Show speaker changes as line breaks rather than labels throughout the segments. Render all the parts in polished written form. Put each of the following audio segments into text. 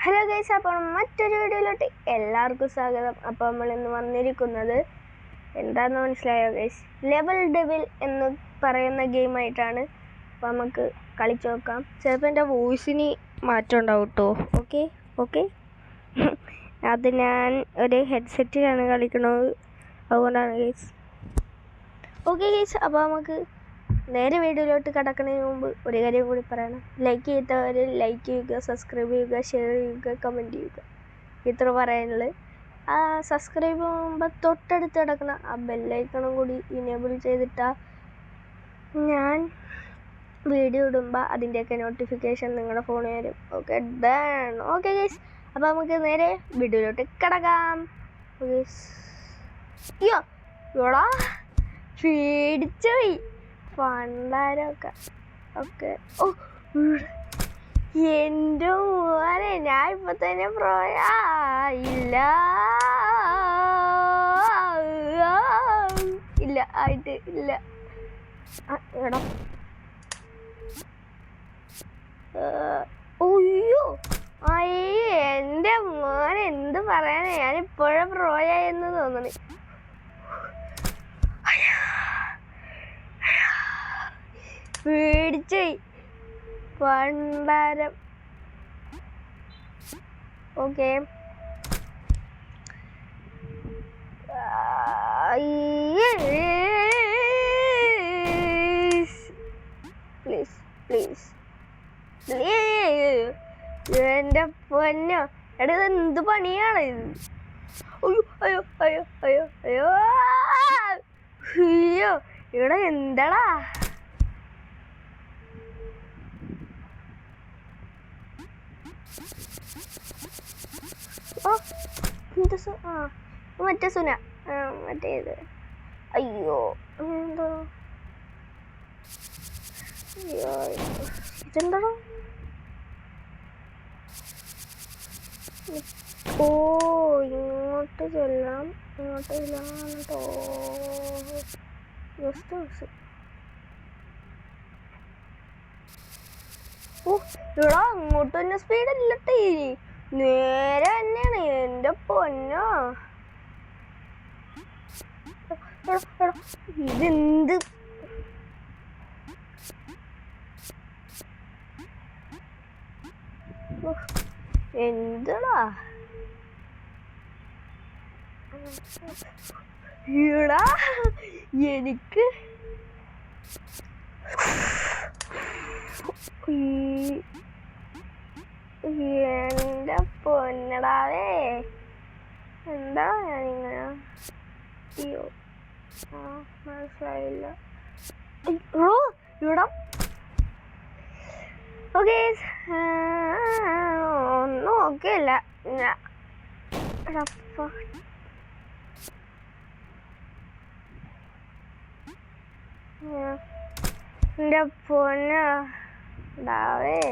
Hello guys, അപ്പോൾ മറ്റൊരു വീഡിയോയിലോട്ട് എല്ലാവർക്കും സ്വാഗതം. അപ്പോൾ നമ്മൾ ഇന്ന് വന്നിരിക്കുന്നത് എന്താണെന്ന് മനസ്സിലായോ ഗൈസ്? ലെവൽ ഡെവിൽ എന്ന് പറയുന്ന ഗെയിമായിട്ടാണ്. അപ്പോൾ നമുക്ക് കളിച്ചു നോക്കാം. ചിലപ്പോൾ എൻ്റെ വോയിസിന് മാറ്റം ഉണ്ടാവും കേട്ടോ. ഓക്കെ അത് ഞാൻ ഒരു ഹെഡ്സെറ്റിലാണ് കളിക്കുന്നത്, അതുകൊണ്ടാണ് ഗൈസ്. ഓക്കെ ഗൈസ്, അപ്പോൾ നമുക്ക് നേരെ വീഡിയോയിലോട്ട് കിടക്കുന്നതിന് മുമ്പ് ഒരു കാര്യം കൂടി പറയണം. ലൈക്ക് ചെയ്തവർ ലൈക്ക് ചെയ്യുക, സബ്സ്ക്രൈബ് ചെയ്യുക, ഷെയർ ചെയ്യുക, കമൻറ്റ് ചെയ്യുക. ഇത്ര പറയാനുള്ളത്. ആ സബ്സ്ക്രൈബ് ചെയ്യുമ്പോൾ തൊട്ടടുത്ത് കിടക്കുന്ന ആ ബെല്ലൈക്കണും കൂടി ഇനേബിൾ ചെയ്തിട്ടാൽ ഞാൻ വീഡിയോ ഇടുമ്പോൾ അതിൻ്റെയൊക്കെ നോട്ടിഫിക്കേഷൻ നിങ്ങളുടെ ഫോണിൽ വരും. Okay done. ഓക്കെ ഗൈസ്, അപ്പോൾ നമുക്ക് നേരെ വീഡിയോയിലോട്ട് കിടക്കാം. യോ യോടാ പേടിച്ചുപോയി പണ്ടാരൊക്കെ. ഓക്കെ. ഓ എൻ്റെ മോനെ, ഞാൻ ഇപ്പൊ തന്നെ ഇല്ല ആയിട്ട് ഇല്ല. എടാ ഒയ്യോ എൻ്റെ മോനെ, എന്ത് പറയാനാ, ഞാൻ ഇപ്പോഴും പ്രോയായെന്ന് തോന്നണേ. പേടിച്ചേ പണ്ടാരം. ഓക്കെ, പ്ലീസ് പ്ലീസ് എൻ്റെ പൊന്നോ. എടാ ഇത് എന്ത് പണിയാണ് ഇത്? അയ്യോ അയ്യോ അയ്യോ അയ്യോ അയ്യോ അയ്യോ ഇവിടെ എന്താടാ? ഓ എന്ത് മറ്റേ സുന, മറ്റേത്. അയ്യോ എന്തോ, അയ്യോ ഇതെന്താണോ? ഓ ഇങ്ങോട്ട് ചെല്ലാം കേട്ടോ. ജസ്റ്റ് ഓ ഇവിടെ അങ്ങോട്ട് തന്നെ സ്പീഡില്ലട്ടെ, നേരെ തന്നെയാണ്. എൻ്റെ പൊന്നോ, ഇതെന്ത് എന്താ ഈടാ എനിക്ക് എൻ്റെ പൊന്നടാവേ. എന്താ ഞാനിങ്ങനെ? അയ്യോ മനസ്സിലായില്ല. ഇവിടെ ഓക്കെ ഒന്നും ഓക്കെയല്ല. എൻ്റെ പൊന്നാവേ.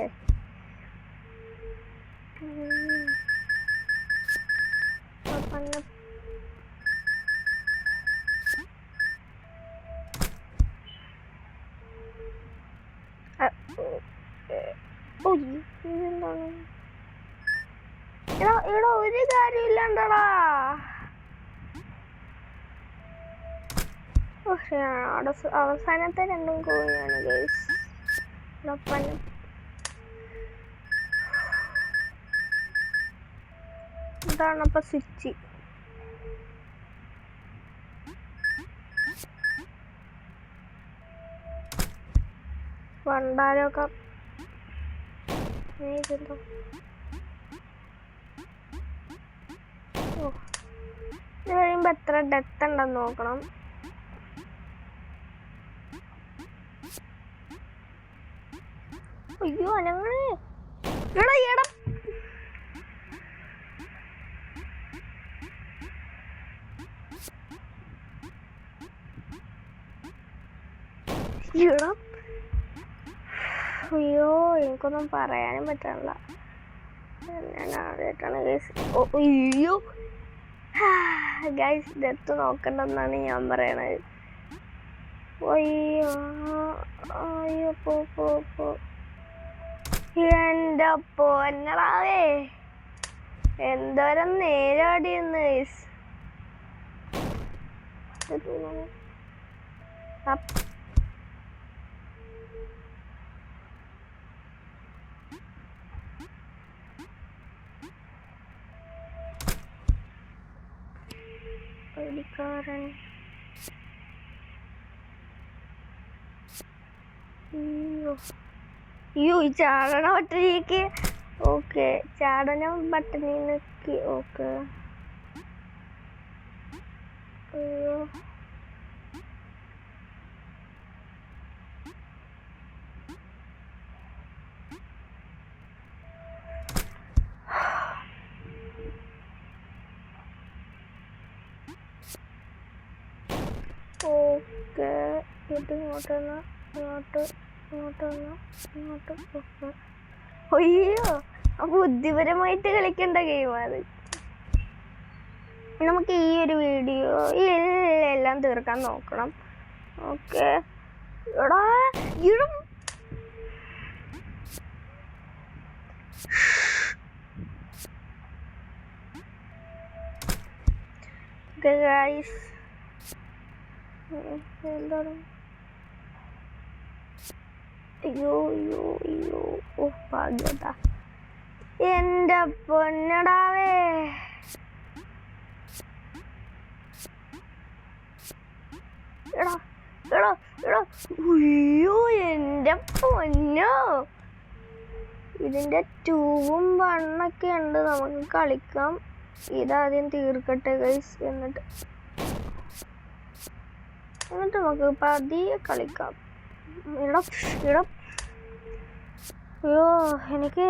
ഇതെന്താണ്? ഇവിടെ ഒരു കാര്യമില്ലണ്ടടാ. അവസാനത്തെ രണ്ടും കോഴിയാണ് ഗൈസ്. ഇതാണ് അപ്പൊ സ്വിച്ച്. പണ്ടാരൊക്കെ ഇതെന്തോ. ഓ ഇത് കഴിയുമ്പോ എത്ര ഡെത്ത് ഉണ്ടെന്ന് നോക്കണം. അയ്യോ ഞങ്ങള് എടാ അയ്യോ എനിക്കൊന്നും പറയാനും പറ്റണില്ല. ഞാൻ ആദ്യമായിട്ടാണ് ഗൈസ്. അയ്യോ ഗൈസ്, ഡെത്ത് നോക്കണ്ടെന്നാണ് ഞാൻ പറയണത്. അയ്യോ അയ്യോ പോ. എൻ്റെ പൊന്നടാവേ, എന്തോരം നേരാടിയെന്ന് ക്കാരൻ അയ്യോ ഈ ചാടണ പട്ടിണിക്ക് ഓക്കെ ചാടന പട്ടിണിക്ക് ഓക്കെ അയ്യോ ഓക്കെ ഇത് ഇങ്ങോട്ടൊന്ന് ഇങ്ങോട്ട് അയ്യോ ബുദ്ധിപരമായിട്ട് കളിക്കേണ്ട ഗെയിമാണ് അത്. നമുക്ക് ഈ ഒരു വീഡിയോ എല്ലാം തീർക്കാൻ നോക്കണം. ഓക്കെ എടാ ഇടും ഗൈസ് എന്താണ് അയ്യോ അയ്യോ അയ്യോ ഓ ഭാഗ്യട്ടാ എൻ്റെ പൊന്നടാവേ എടാ എടാ എടാ അയ്യോ എൻ്റെ പൊന്നോ ഇതിൻ്റെ 2ഉം 1ഒക്കെ ഉണ്ട് നമുക്ക് കളിക്കാം. ഇതാദ്യം തീർക്കട്ടെ ഗൈസ് എന്നിട്ട് നമുക്ക് പതിയെ കളിക്കാം. ഇടം അയ്യോ എനിക്ക്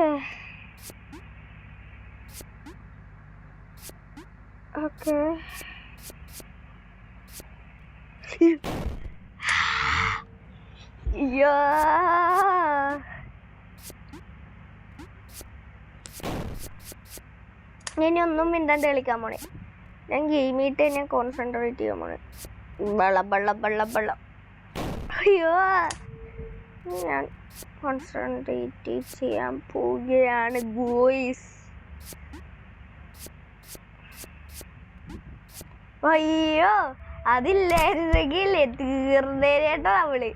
ഓക്കെ ഇനി ഒന്നും മിണ്ടാണ്ട് കളിക്കാൻ പോണേ. ഞാൻ ഗെയിമിട്ട് ഞാൻ കോൺസെൻട്രേറ്റ് ചെയ്യാൻ പോണേ. വെള്ളം അയ്യോ ഞാൻ കോൺസെൻട്രേറ്റ് ചെയ്യാൻ പോവുകയാണ് ഗോയ്സ്. അയ്യോ അതില്ലായിരുന്നെങ്കിൽ തീർന്നേരേട്ടോ നമ്മള്.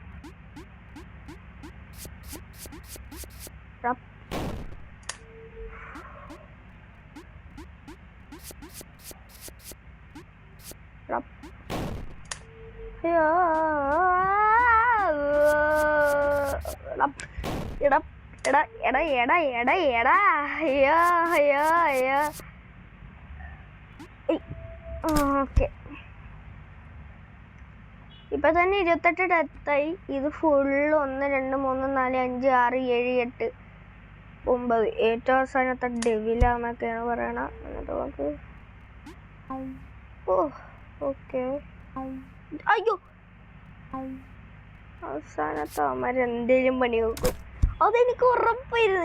അയ്യോ എടാ എടാ എടാ എടാ എടാ എടാ അയ്യോ അയ്യോ അയ്യോ ഓക്കെ ഇപ്പൊ തന്നെ 28 ഡെത്തായി. ഇത് ഫുള്ള് 1 2 3 4 5 6 7 8 9 ഏറ്റവും അവസാനത്തെ ഡെവിലാന്നൊക്കെയാണ് പറയണ. എന്നിട്ട് നമുക്ക് ഓ ഓക്കെ അയ്യോ അവസാനത്തെ അവന്മാരെന്തേലും പണി നോക്കും അതെനിക്ക് ഉറപ്പായിരുന്നു.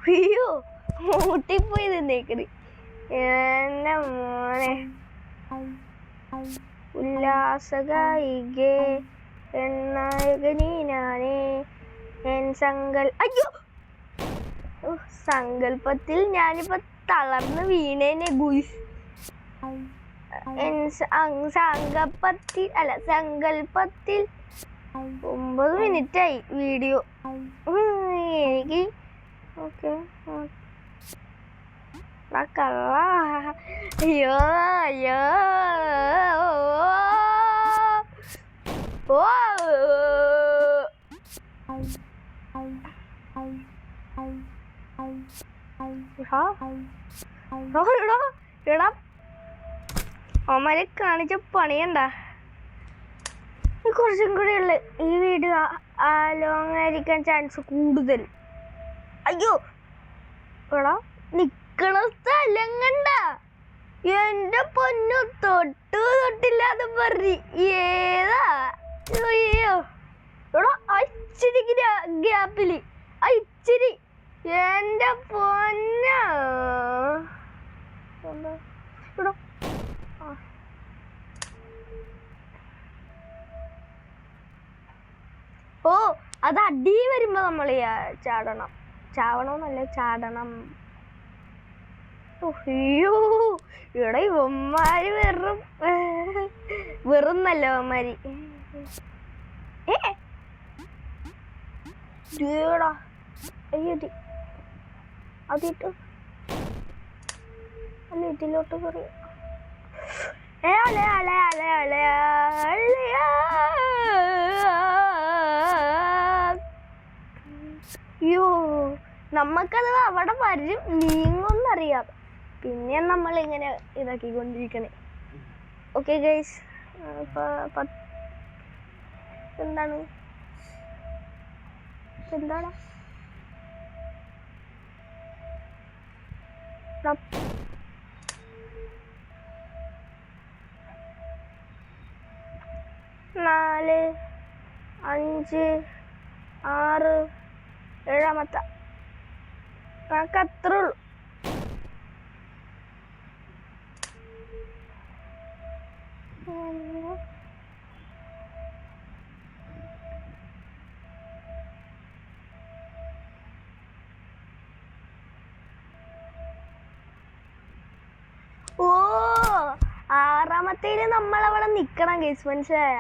അയ്യോ മൂട്ടിപ്പോയി നിന്നേക്കണ് എന്നെ മോനെ. ഉല്ലാസഗായികേ എന്നായകനീനാനേ എൻ അയ്യോ സങ്കല്പത്തിൽ ഞാനിപ്പോ തളർന്ന് വീണേനെ ഗുയ്സ്. സങ്കല്പത്തിൽ 9 മിനിറ്റായി വീഡിയോ എനിക്ക്. ഓക്കെ കള്ള അയ്യോ അയ്യോ ഓ എടാ അവന്മാരെ കാണിച്ച പണിയണ്ട. കുറച്ചും കൂടെ ഉള്ളു ഈ വീഡിയോ ലോങ് ആയിരിക്കാൻ ചാൻസ് കൂടുതൽ. അയ്യോ എടാ നിക്കണ സ്ഥലം കണ്ട എന്റെ പൊന്നു തൊട്ടില്ലാതെ പറ ഏതാ. അയ്യോ എടാ അച്ചിരി ഗ്യാപ്പില് അച്ചിരി എന്റെ പൊന്ന അത് അടി വരുമ്പോ നമ്മൾ ചാടണം. ചാവണമെന്നല്ല, ചാടണം. അയ്യോ ഇവിടെ ഇവന്മാര് വെറുന്നല്ല ഇവന്മാര്. ടാ അയ്യോ അതിട്ട് അല്ല ഇതിലോട്ട് കയറി. അയ്യോ നമ്മക്കത് അവിടെ വരും നീങ്ങുന്നറിയാം. പിന്നെ നമ്മൾ ഇങ്ങനെ ഇതാക്കിക്കൊണ്ടിരിക്കണേ. ഓക്കെ ഗൈസ്, എന്താണ് 4, 5, 6, 7 നമുക്ക് അത്രേ ഉള്ളൂ. ഓ 6-ാമത്തേന് നമ്മളവിടെ നിക്കണം ഗൈസ്, മനസ്സിലായ?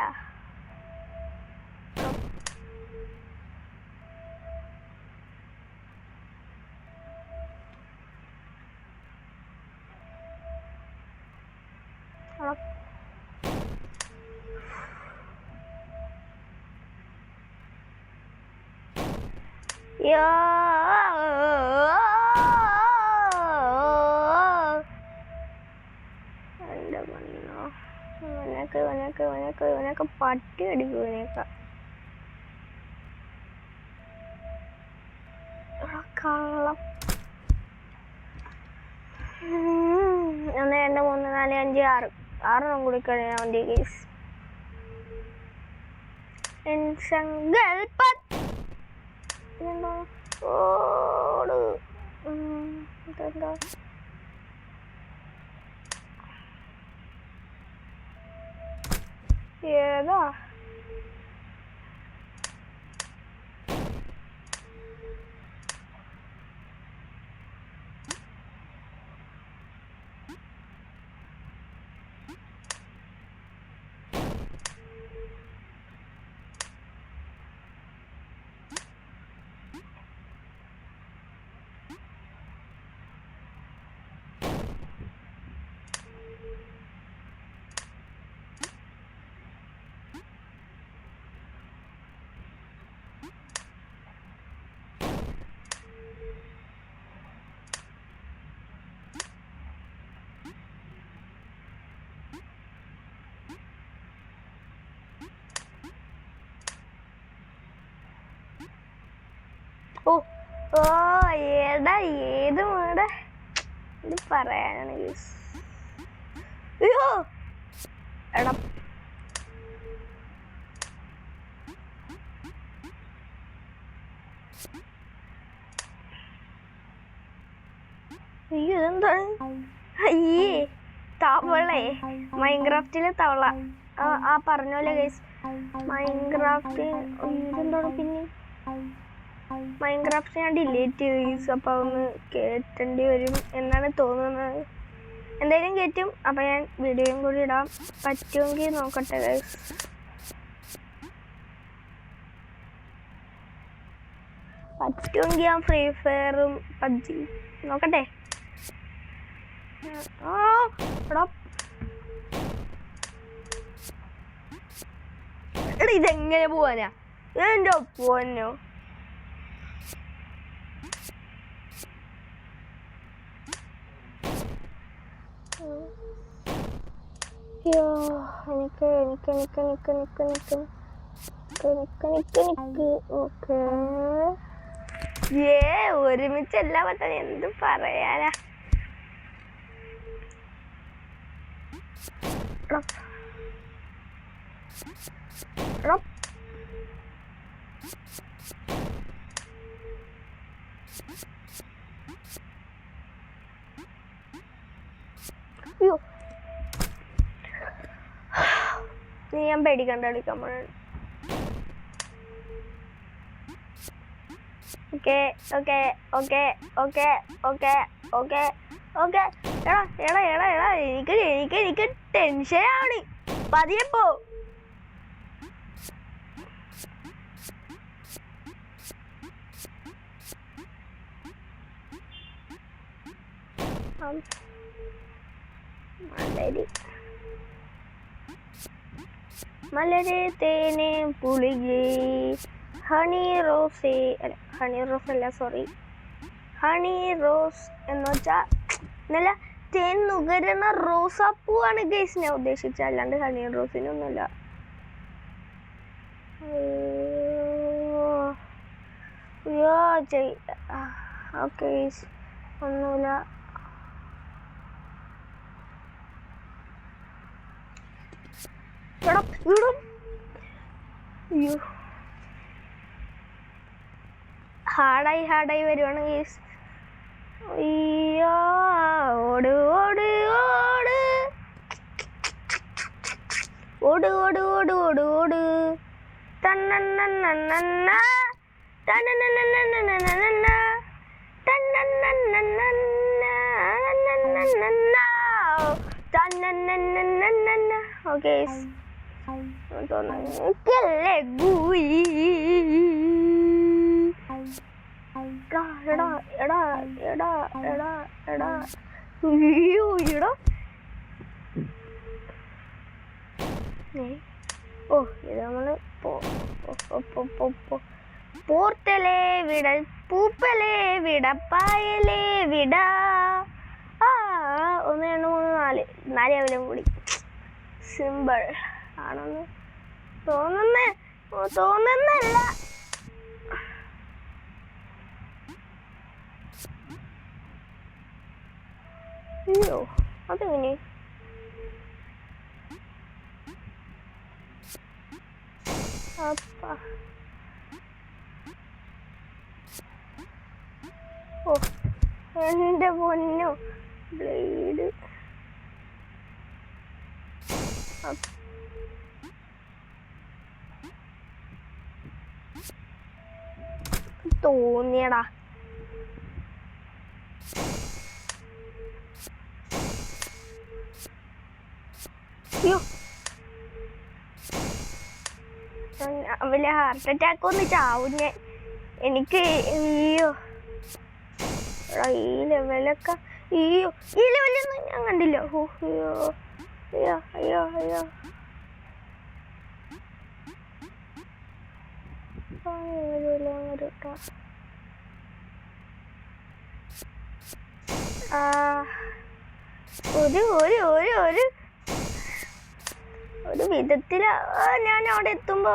ഇവനൊക്കെ പട്ടി അടിക്കും. ഇവനൊക്കെ കള്ളം. 1, 2, 3, 4, 5, 6 6 കൂടി കഴിഞ്ഞാൽ മതി ഗൈസ്. ഓട് ഇതെന്താ ഏതാ? ഓ ഓ ഏടാ ഏത് വീട് ഇത് പറയാനാണ് ഗൈസ്. അയ്യോ എടാ അയ്യോ ഇതെന്താണ്? അയ്യേ തവളേ, മൈൻക്രാഫ്റ്റിലെ തവള. ആ പറഞ്ഞോലെ ഗൈസ്, മൈൻക്രാഫ്റ്റ് ഇതെന്താണ്? പിന്നെ മൈൻക്രാഫ്റ്റ് ഞാൻ ഡിലീറ്റ് ചെയ്തു ഗൈസ്. അപ്പോൾ ഒന്ന് കേട്ടേണ്ടി വരും എന്നാണ് തോന്നുന്നത്. എന്തായാലും കയറ്റും. അപ്പം ഞാൻ വീഡിയോയും കൂടി ഇടാം, പറ്റുമെങ്കിൽ നോക്കട്ടെ ഗൈസ്. പറ്റുമെങ്കിൽ ഞാൻ ഫ്രീ ഫയറും പബ്ജി നോക്കട്ടെ. എടാ ഇതെങ്ങനെ പോവാനാ? എൻ്റെ ഒപ്പോ ഓക്കെ ഒരുമിച്ചല്ല പറ്റാൻ എന്ത് പറയാനാ? അയ്യോ നീ ഞാൻ പേടിക്കണ്ട കളിക്കാൻ പോണ. Okay okay okay okay okay okay okay. എടാ എടാ എടാ എടാ എനിക്ക് എനിക്ക് എനിക്ക് ടെൻഷനാണ്. പതിയെ പോ. മലരെ തേനെ പുളികെ ഹണി റോസ് അല്ല ഹണി റോസ് അല്ല സോറി ഹണി റോസ് എന്ന് വെച്ചാൽ നല്ല തേൻ നുകരുന്ന റോസാപ്പൂവാണ് ഗൈസ് ഞാൻ ഉദ്ദേശിച്ചത്, അല്ലാണ്ട് ഹണി റോസിനൊന്നുമല്ല. ഓക്കെ ഒന്നുമില്ല. ഹാർഡായി വരുവാണ് ഗൈസ്. അയ്യോ ഓട് ഓട് ഓട് ഓട് ഓട് ഓട് ഓട് ഓട് തന്നന്നന്നന്ന തന്നന്നന്നന്നന്ന തന്നന്നന്നന്ന തന്നന്നന്നന്ന. ഓക്കെ എടാ എടാ എടാ എടാ എടാ അയ്യോ എടാ. ഓ ഇത് നമ്മള് പോർത്തലേ വിട പൂപ്പലേ വിടപ്പായലേ വിട. 1 2 3 4 ലെവലും കൂടി സിമ്പിൾ ആണെന്ന് തോന്നുന്നല്ല. അയ്യോ അതെങ്ങനെ? ഓ എൻ്റെ പൊന്നോ ബ്ലേഡ്. തോന്നിയടാ. അയ്യോ വലിയ ഹാർട്ട് അറ്റാക്ക് ഒന്ന് ചാവും ഞാൻ. എനിക്ക് അയ്യോ ഈ ലെവലൊക്കെ ഈ ലെവലൊന്നും ഞാൻ കണ്ടില്ല. ഓ അയ്യോ അയ്യോ അയ്യോ അയ്യോ ഒരു വിധത്തില് ഞാൻ അവിടെ എത്തുമ്പോ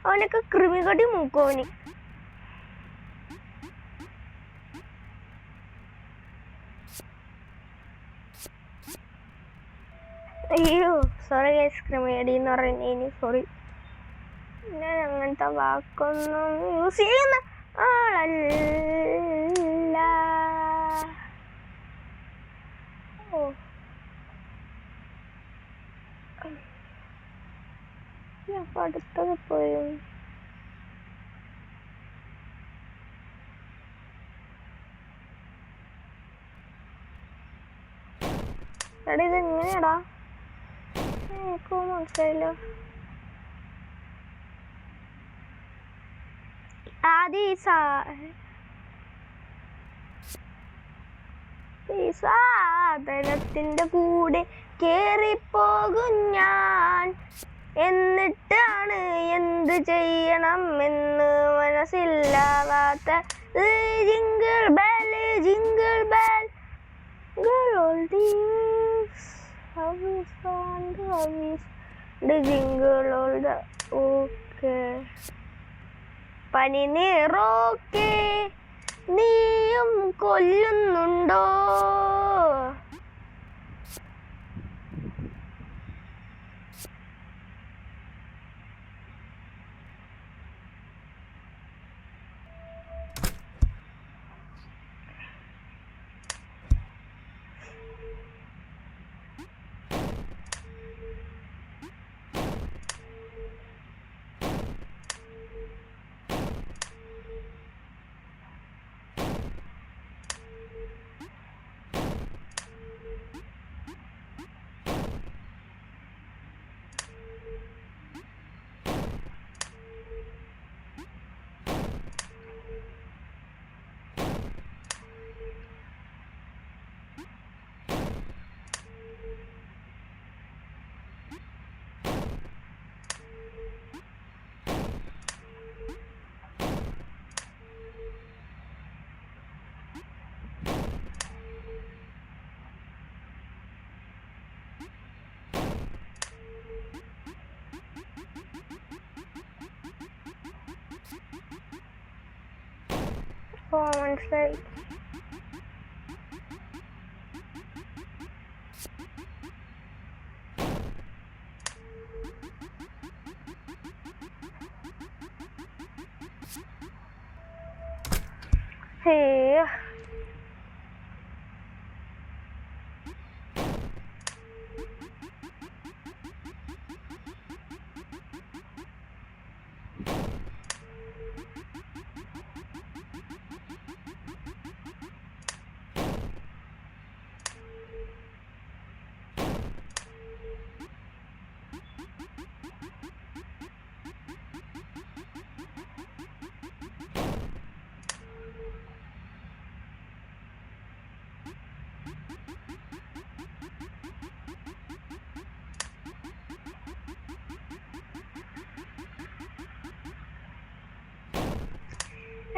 അവനൊക്കെ കൃമികടി മൂക്കോന്. അയ്യോ സോറി ഗൈസ്, കൃമികടി എന്ന് പറയുന്നതിന് സോറി. ഞാൻ അങ്ങനത്തെ വാക്കൊന്നും യൂസ് ചെയ്യുന്ന ആളല്ല. ഓ അപ്പൊ അടുത്തത് പോയും എടാ ഇതെങ്ങനെയാടാ? എനിക്ക് മനസ്സിലായില്ല. ഈ സാധനത്തിന്റെ കൂടെ കേറിപ്പോകും ഞാൻ, എന്നിട്ടാണ് എന്ത് ചെയ്യണം എന്ന് മനസ്സില്ലാവാത്ത jingle bell jingle bell all these how is and how is the jingle all the okay പനിനീറോക്കെ നീയും കൊല്ലുന്നുണ്ടോ? ഓ മനസ്സിലായി. ഹേ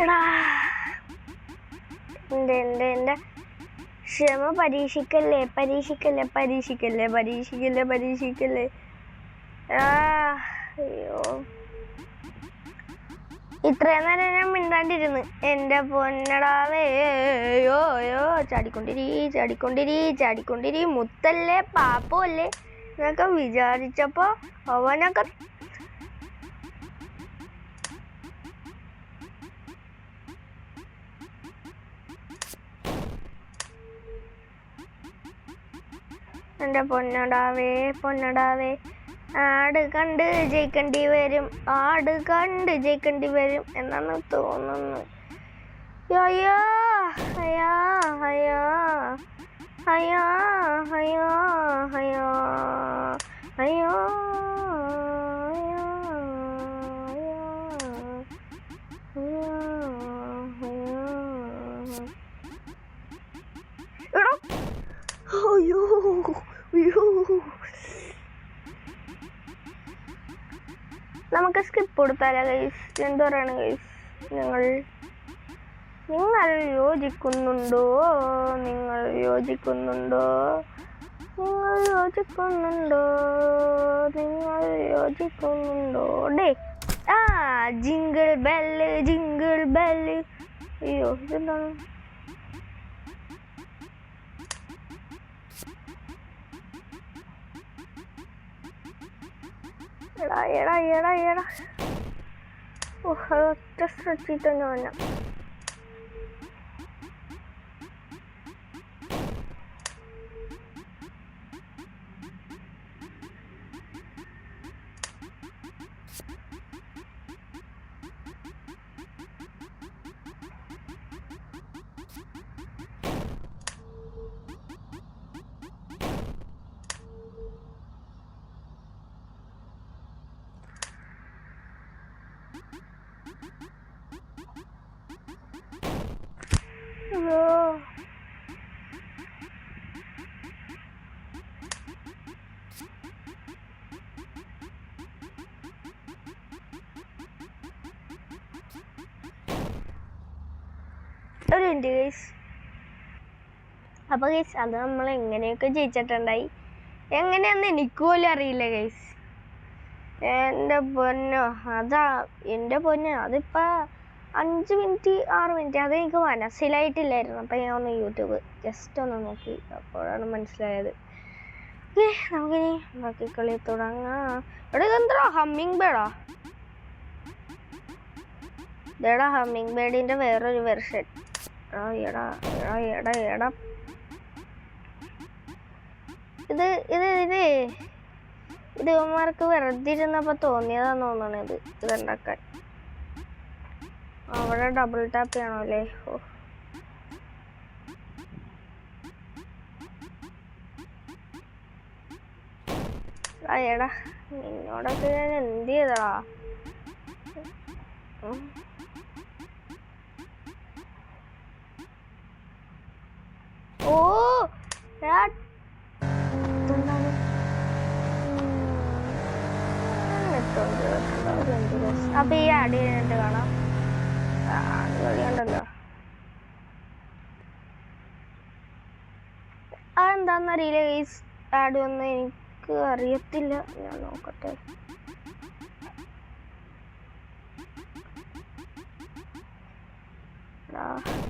എടാ എൻ്റെ ക്ഷമ പരീക്ഷിക്കല്ലേ പരീക്ഷിക്കല്ലേ പരീക്ഷിക്കല്ലേ പരീക്ഷിക്കല്ലേ പരീക്ഷിക്കല്ലേ. അയ്യോ ഇത്രയും നേരം ഞാൻ മിണ്ടാണ്ടിരുന്ന്. എൻ്റെ പൊന്നടാവേ യോ യോ ചാടിക്കൊണ്ടിരി ചാടിക്കൊണ്ടിരി ചാടിക്കൊണ്ടിരി. മുത്തല്ലേ പാപ്പല്ലേ എന്നൊക്കെ വിചാരിച്ചപ്പോൾ അവനൊക്കെ എൻ്റെ പൊന്നടാവേ പൊന്നടാവേ. ആട് കണ്ട് ജയിക്കേണ്ടി വരും, ആട് കണ്ട് ജയിക്കേണ്ടി വരും എന്നാണ് തോന്നുന്നു. അയ്യോ അയ്യോ അയ്യോ അയ്യോ അയ്യോ അയ്യോ അയ്യോ അയ്യോ അയ്യോ. നമുക്ക് സ്കിപ്പ് കൊടുത്താലോ ഗൈസ്? എന്ത് പറയണം ഗൈസ്? നിങ്ങൾ യോജിക്കുന്നുണ്ടോ? നിങ്ങൾ യോജിക്കുന്നുണ്ടോ? നിങ്ങൾ യോജിക്കുന്നുണ്ടോ? നിങ്ങൾ യോജിക്കുന്നുണ്ടോ? Day jingle bell jingle bell. അയ്യോ ഇതെന്താണ്? എടാ എടാ എടാ എടാ. ഓ അതൊറ്റ സ്ട്രെച്ചിട്ട് ഞാൻ ഒരു മിനിറ്റ് ഗൈസ്. അപ്പോൾ ഗൈസ് അത് നമ്മൾ എങ്ങനെയൊക്കെ ജയിച്ചിട്ടുണ്ടായി. എങ്ങനെയാന്ന് എനിക്ക് പോലും അറിയില്ല ഗൈസ്. എൻ്റെ പൊന്നോ എൻ്റെ പൊന്നോ അതിപ്പോൾ 5 മിനിറ്റ് 6 മിനിറ്റ് അതെനിക്ക് മനസ്സിലായിട്ടില്ലായിരുന്നു. അപ്പം ഞാൻ ഒന്ന് യൂട്യൂബ് ജസ്റ്റ് ഒന്ന് നോക്കി, അപ്പോഴാണ് മനസ്സിലായത്. ഓക്കെ നമുക്കിനി ബാക്കി കളി തുടങ്ങാം. എടാ ഇതെന്താ ഹമ്മിങ് ബേഡാ? ഇതെടാ ഹമ്മിങ് ബേഡിൻ്റെ വേറൊരു വെർഷൻ. എടാ എടാ എടാ എടാ ഇത് ഇവന്മാർക്ക് വെറുതെ ഇരുന്നപ്പോൾ തോന്നിയതാന്ന് തോന്നണത് ഇതുണ്ടാക്കാൻ. അവിടെ ഡബിൾ ടാപ്പ് ചെയ്യണോ അല്ലേ? ഓ എടാ നിന്നോടൊക്കെ ഞാൻ എന്ത് ചെയ്തടാ? ഓ അപ്പൊ ഈ ആഡ് ചെയ്തിട്ട് കാണാം. കളിയുണ്ടല്ലോ അതെന്താന്നറിയില്ല ഗൈസ്. ആഡ് വന്ന് എനിക്ക് അറിയത്തില്ല. ഞാൻ നോക്കട്ടെ.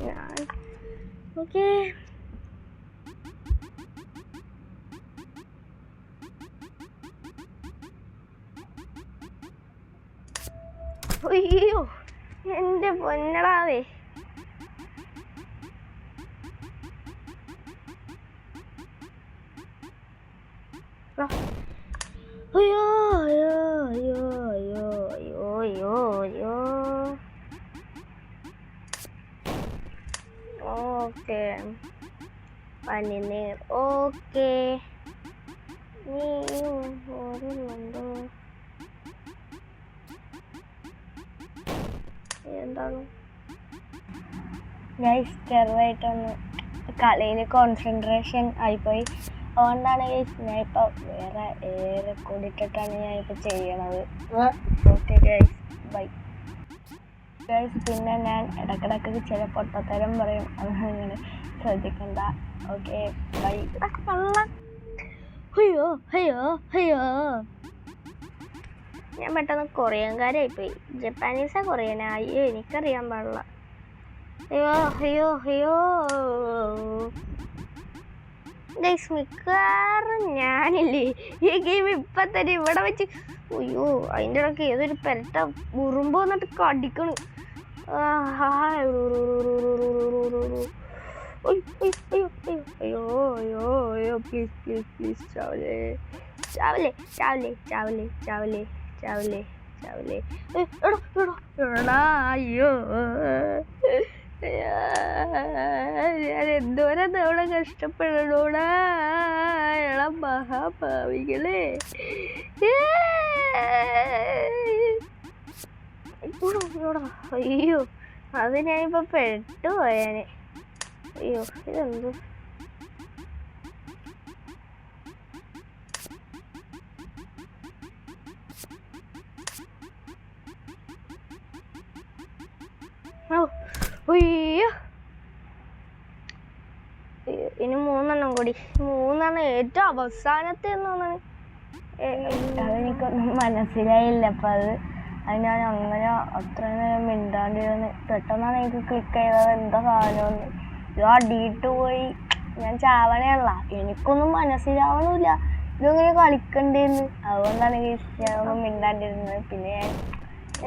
ഞാൻ ഓക്കെ. അയ്യോ എൻ്റെ പൊന്നടാവേ. അയ്യോ അയ്യോ അയ്യോ അയ്യോ അയ്യോ അയ്യോ അയ്യോ. ഓക്കെ പനിനീർ. ഓക്കെ നീ ഓടുന്നുണ്ടോ? എന്താണ് ഗൈസ്? ചെറുതായിട്ടൊന്ന് കളിയിൽ കോൺസെൻട്രേഷൻ ആയിപ്പോയി. അതുകൊണ്ടാണ് ഗൈസ് ഞാൻ ഇപ്പോൾ വേറെ റെക്കോർഡിട്ടിട്ടാണ് ഞാനിപ്പോൾ ചെയ്യണത്. Okay guys bye guys. പിന്നെ ഞാൻ ഇടക്കിടക്ക് ചില പൊട്ടത്തരം പറയും, അതങ്ങനെ ശ്രദ്ധിക്കണ്ട. Okay bye. അയ്യോ അയ്യോ അയ്യോ. ഞാൻ പെട്ടെന്ന് കൊറിയൻകാരായിപ്പോയി. ജപ്പാനീസാ കൊറിയനാ? അയ്യോ എനിക്കറിയാൻ പാടില്ല. അയ്യോ അയ്യോ അയ്യോ ഗൈസ്. മിക്കവാറും ഞാനില്ലേ ഈ ഗെയിം ഇപ്പം തന്നെ ഇവിടെ വെച്ച്. അയ്യോ അതിൻ്റെ ഇടയ്ക്ക് ഏതൊരു പെരട്ട ഉറുമ്പ് വന്നിട്ട് കടിക്കണ്. അയ്യോ അയ്യോ അയ്യോ പ്ലീസ് പ്ലീസ് പ്ലീസ് ചാവലേ ചാവലേ ചാവലേ ചാവലേ ചാവലേ ചാവലേ ചാവലേ. എടാ അയ്യോ ഞാൻ എന്തോരം തവണ കഷ്ടപ്പെടണോടാ എടാ മഹാഭാവികളെ. അയ്യോ അത് ഞാനിപ്പോൾ പെട്ടുപോയാനെ. അയ്യോ ഇതെന്ത് അയ്യോ. ഇനി 3 കൂടി. 3 ഏറ്റവും അവസാനത്തെ എന്നാണ്. അതെനിക്കൊന്നും മനസ്സിലായില്ല. അപ്പം അത് ഞാൻ അങ്ങനെ അത്ര നേരം മിണ്ടാണ്ടിരുന്ന് പെട്ടെന്നാണ് എനിക്ക് ക്ലിക്ക് ചെയ്തത് എന്താ സാധനമെന്ന്. ഇത് അടിയിട്ട് പോയി. ഞാൻ ചാവണയല്ല, എനിക്കൊന്നും മനസ്സിലാവണില്ല ഇതെങ്ങനെ കളിക്കണ്ടേന്ന്. അതുകൊണ്ടാണ് ഞാനൊന്നും മിണ്ടാണ്ടിരുന്നത്. പിന്നെ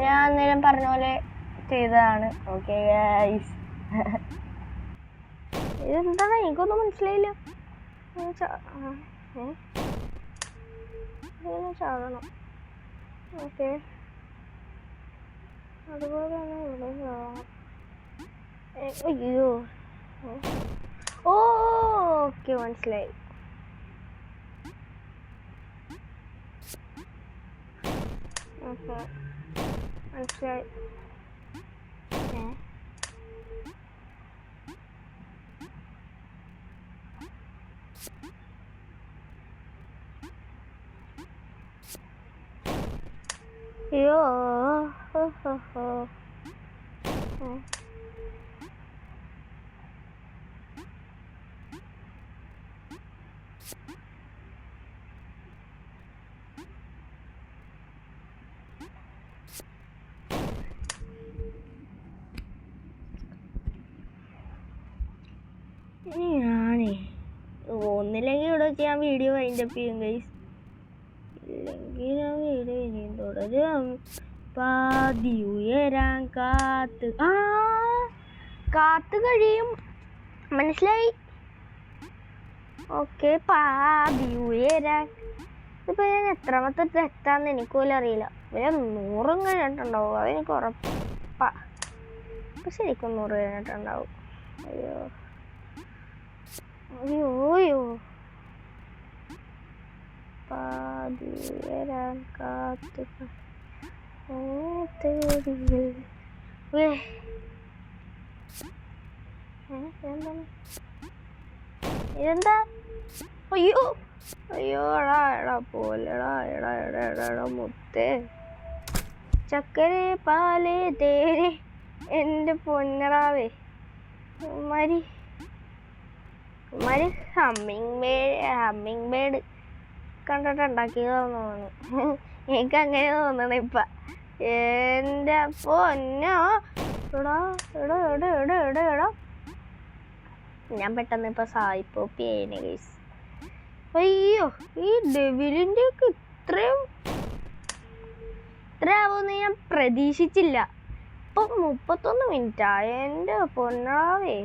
ഞാൻ അന്നേരം പറഞ്ഞ പോലെ ചെയ്തതാണ്. Okay guys. ഇതെന്താണ് എനിക്കൊന്നും മനസ്സിലായില്ല. ചാടണം. ഓക്കെ അതുപോലെ തന്നെ ഇവിടെ ചാടണം. അയ്യോ ഓക്കെ മനസ്സിലായി. ഓക്കെ മനസ്സിലായി. അയ്യോ ഞാനേ ഒന്നില്ലെങ്കിൽ ഇവിടെ വെച്ച് ഞാൻ വീഡിയോ വൈൻഡപ്പ് ചെയ്യും ഗൈസ്. ഇല്ലെങ്കിൽ ഞാൻ വീഡിയോ ഇനിയും തുടരും. പാതി ഉയരാൻ കാത്ത് കഴിയും. മനസ്സിലായി. ഓക്കെ പാതി ഉയരാൻ. ഇതിപ്പോൾ ഞാൻ എത്രാമത്തെ തെറ്റാന്ന് എനിക്ക് പോലും അറിയില്ല. പിന്നെ 100 കഴിഞ്ഞിട്ടുണ്ടാവും അതെനിക്ക് ഉറപ്പാ. ഇപ്പം ശരിക്കും 100 കഴിഞ്ഞിട്ടുണ്ടാവും. അയ്യോ അയ്യോ അയ്യോ. പാതി ഉയരാൻ കാത്ത് ഇതെന്താ? അയ്യോ അയ്യോ എടാ എടാ പോലെടാ എടാ എടാ എടാ എടാ മുത്തേ ചക്കര പാല് തേര് എൻ്റെ പൊന്നടാവേ. ഉമ്മാരി ഹമ്മിങ് ബേഡ് കണ്ടിട്ട് ഉണ്ടാക്കിയതാന്ന് തോന്നുന്നു. എനിക്ക് അങ്ങനെ തോന്നണം ഇപ്പം. എൻ്റെ പൊന്നോ എടാ എടാ എടാ എടാ എടാ എടാ ഞാൻ പെട്ടെന്ന് ഇപ്പൊ സായിപ്പോപ്പി ആയിനെ ഗൈസ്. അയ്യോ ഈ ഡെവിലിൻ്റെ ഒക്കെ ഇത്രയാവുമെന്ന് ഞാൻ പ്രതീക്ഷിച്ചില്ല. ഇപ്പൊ 31 മിനിറ്റ് എൻ്റെ പൊന്നാവേ.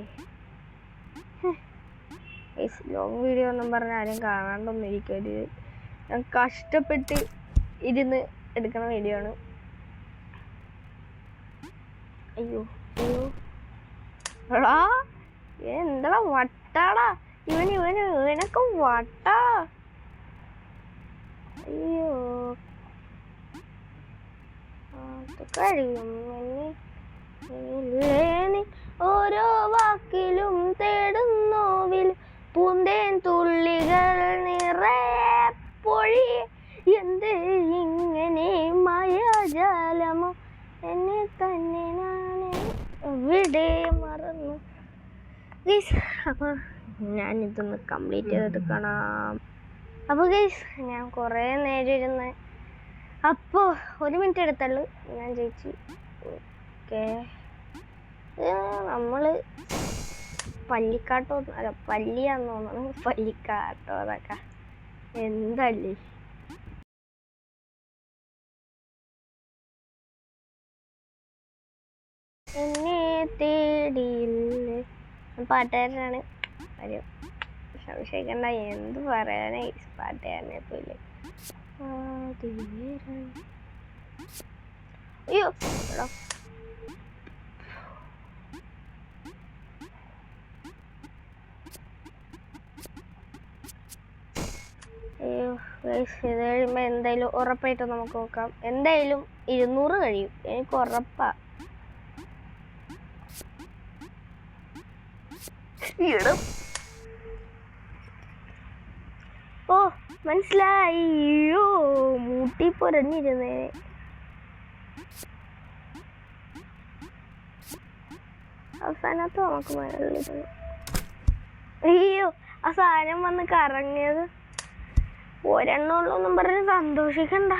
ലോങ് വീഡിയോ ഒന്നും പറഞ്ഞ ആരും കാണാണ്ടൊന്നും ഇരിക്കരുത്. ഞാൻ കഷ്ടപ്പെട്ട് ഇരുന്ന് എടുക്കണ വീഡിയോ ആണ്. അയ്യോ അയ്യോ എടാ എന്താ വട്ടാടാ ഇവനൊക്കെ വട്ടാ. അയ്യോ കഴിയും ഓരോ വാക്കിലും തേടുന്നോവിൽ പൂന്തേൻ തുള്ളികൾ നിറയെ പൊഴി. എന്ത് ഇങ്ങനെ മായാജാലമോ എന്നെ തന്നെ ഞാൻ എവിടെ മറന്നു. അപ്പോൾ ഞാനിതൊന്ന് കംപ്ലീറ്റ് ചെയ്തെടുക്കണം. അപ്പോൾ ഗൈസ് ഞാൻ കുറേ നേരം ഇരുന്ന് അപ്പോൾ 1 മിനിറ്റ് എടുത്തുള്ളൂ ഞാൻ ജയിച്ചു. ഓക്കെ നമ്മൾ പല്ലിക്കാട്ടോ അല്ല പല്ലിയാന്ന് തോന്നുന്നു. പല്ലിക്കാട്ടോ അതൊക്കെ എന്തല്ലേ. എന്നെ തേടിയില്ലേ പാട്ടുകാരനാണ്. ഒരു സംശയിക്കണ്ട, എന്ത് പറയാനാ പാട്ടുകാരനെ പോലെ. അയ്യോ ഇത് കഴിയുമ്പോൾ എന്തായാലും ഉറപ്പായിട്ടും നമുക്ക് നോക്കാം. എന്തായാലും 200 കഴിയും, എനിക്ക് ഉറപ്പാ. ഓ മനസ്സിലായി. അയ്യോ മൂട്ടി പൊരഞ്ഞിരുന്നേ. അവസാനത്ത് നമുക്ക് മഴ. അയ്യോ ആ സാധനം വന്ന് കറങ്ങിയത്. ഒരെണ്ണമുള്ളൊന്നും പറഞ്ഞ് സന്തോഷിക്കണ്ട,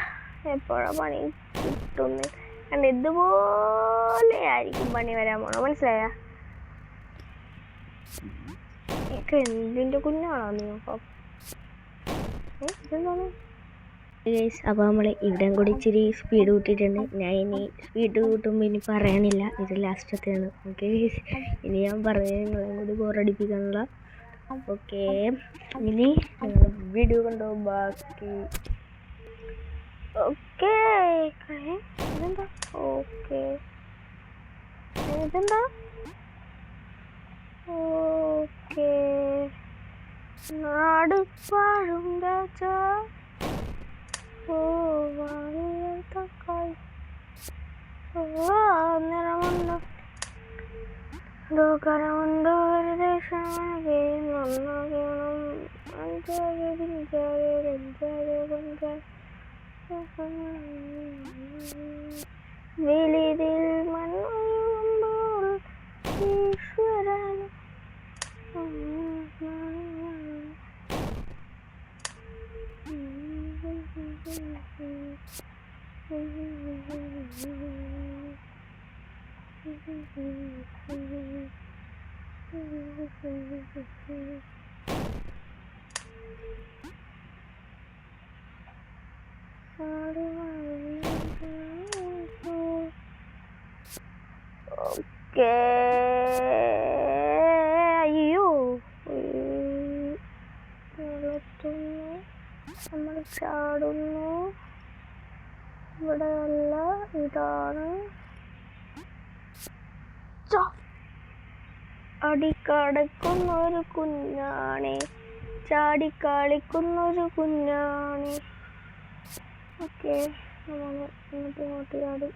എപ്പോഴാ പണി കിട്ടുന്ന കണ്ട. ഇതുപോലെ ആയിരിക്കും പണി വരാൻ പോണോ, മനസ്സിലായ? എനിക്ക് എന്തിൻ്റെ കുഞ്ഞാണോ നീപ്പം? ഇതെന്താണ് ഗൈസ്? അപ്പോൾ നമ്മൾ ഇവിടെയും കൂടി ഇച്ചിരി സ്പീഡ് കൂട്ടിയിട്ടുണ്ട്. ഞാൻ ഇനി സ്പീഡ് കൂട്ടുമ്പോൾ ഇനി പറയാനില്ല, ഇത് ലാസ്റ്റത്തെയാണ്. ഓക്കെ ഗൈസ്, ഇനി ഞാൻ പറഞ്ഞത് നിങ്ങളെ കൂടി ബോറടിപ്പിക്കാനുള്ള. ഓക്കെ ഇനി നിങ്ങൾ വീഡിയോ കണ്ടോ ബാക്കി. ഓക്കെ ഇതെന്താ? ഓക്കെ ഇതെന്താ? ഓക്കെ നാട് പാഴും രാജ തക്കായി നിറമുണ്ടോ ദോകരമുണ്ടോ ഒരു ദേശമാകെ നന്നാകണം വെളിതിൽ മണ്ണുമ്പോൾ ഈശ്വരൻ ഓക്കെ. അയ്യോ നമ്മൾ ചാടുന്നു. ഇവിടെ അല്ല, ഇതാണ്. അടിക്കടക്കുന്നൊരു കുഞ്ഞാണെ, ചാടിക്കളിക്കുന്നൊരു കുഞ്ഞാണെ. ഓക്കെ നമ്മൾ ഇങ്ങോട്ട് ചാടി.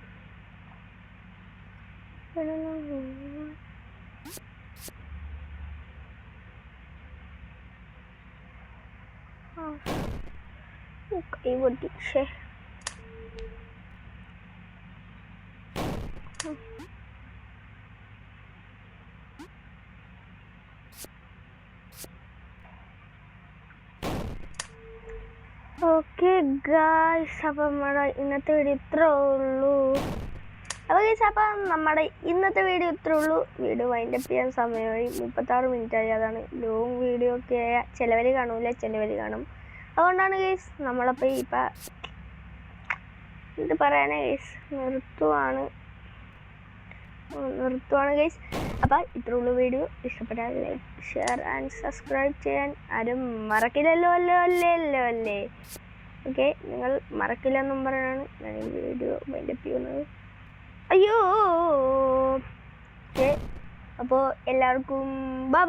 കൈ പൊട്ടിച്ചേ. ഓക്കെ ഗായ്സ്, അപ്പം നമ്മുടെ ഇന്നത്തെ വീഡിയോ ഇത്രേ ഉള്ളൂ. അപ്പോൾ ഗൈസ്, അപ്പം നമ്മുടെ ഇന്നത്തെ വീഡിയോ ഇത്രേ ഉള്ളൂ. വീഡിയോ വൈൻഡപ്പ് ചെയ്യാൻ സമയമായി, 36 മിനിറ്റായി. അതാണ് ലോങ് വീഡിയോ ഒക്കെ ചിലവർ കാണൂല, ചിലവർ കാണും. അതുകൊണ്ടാണ് ഗൈസ് നമ്മളപ്പോൾ ഇപ്പം ഇത് പറയാനേ ഗൈസ് നിർത്തുവാണ് ഗൈസ്. അപ്പം ഇത്രേ ഉള്ളൂ വീഡിയോ. ഇഷ്ടപ്പെട്ടാൽ ലൈക്ക്, ഷെയർ ആൻഡ് സബ്സ്ക്രൈബ് ചെയ്യാൻ ആരും മറക്കില്ലല്ലോ അല്ലേ. ഓക്കെ, നിങ്ങൾ മറക്കില്ലെന്നും പറഞ്ഞാണ് ഞാൻ ഈ വീഡിയോ വൈൻഡപ്പ് ചെയ്യുന്നത്. അയ്യോ. ഓക്കെ, അപ്പോൾ എല്ലാവർക്കും ബൈ.